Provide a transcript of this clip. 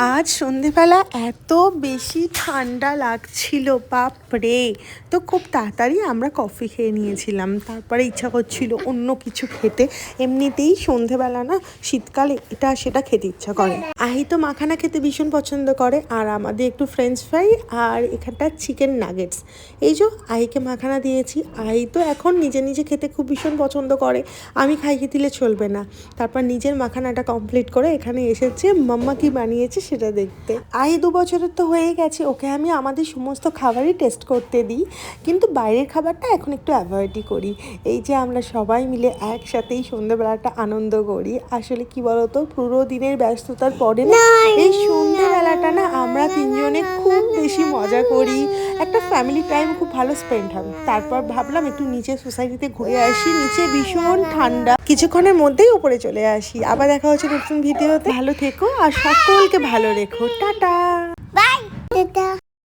আজ সন্ধেবেলা এত বেশি ঠান্ডা লাগছিল বাপরে, তো খুব তাড়াতাড়ি আমরা কফি খেয়ে নিয়েছিলাম। তারপরে ইচ্ছা করছিল অন্য কিছু খেতে। এমনিতেই সন্ধেবেলা না শীতকালে এটা সেটা খেতে ইচ্ছা করে। আহি তো মাখানা খেতে ভীষণ পছন্দ করে, আর আমাদের একটু ফ্রেঞ্চ ফ্রাই আর এখানটা চিকেন নাগেটস। এই যে আহিকে মাখানা দিয়েছি, আহি তো এখন নিজে নিজে খেতে খুব ভীষণ পছন্দ করে, আমি খাইয়ে দিলে চলবে না। তারপর নিজের মাখানাটা কমপ্লিট করে এখানে এসেছে মাম্মা কি বানিয়েছে সেটা দেখতে। আহি 2 বছরের তো হয়ে গেছে, ওকে আমি আমাদের সমস্ত খাবারই টেস্ট করতে দিই, কিন্তু বাইরের খাবারটা এখন একটু অ্যাভয়েডই করি। এই যে আমরা সবাই মিলে একসাথেই সন্ধ্যেবেলাটা আনন্দ করি। আসলে কি বলতো, পুরো দিনের ব্যস্ততার পরে না এই সন্ধ্যেবেলাটা না আমরা তিনজনে খুব বেশি মজা করি, একটা ফ্যামিলি টাইম খুব ভালো স্পেন্ড হবে। তারপর ভাবলাম একটু নিচে সোসাইটিতে ঘুরে আসি, নিচে ভীষণ ঠান্ডা, কিছুক্ষণের মধ্যেই উপরে চলে আসি। আবার দেখা হচ্ছে নতুন ভিডিওতে। ভালো থেকো আর সকলকে ভালো রেখো, টাটা।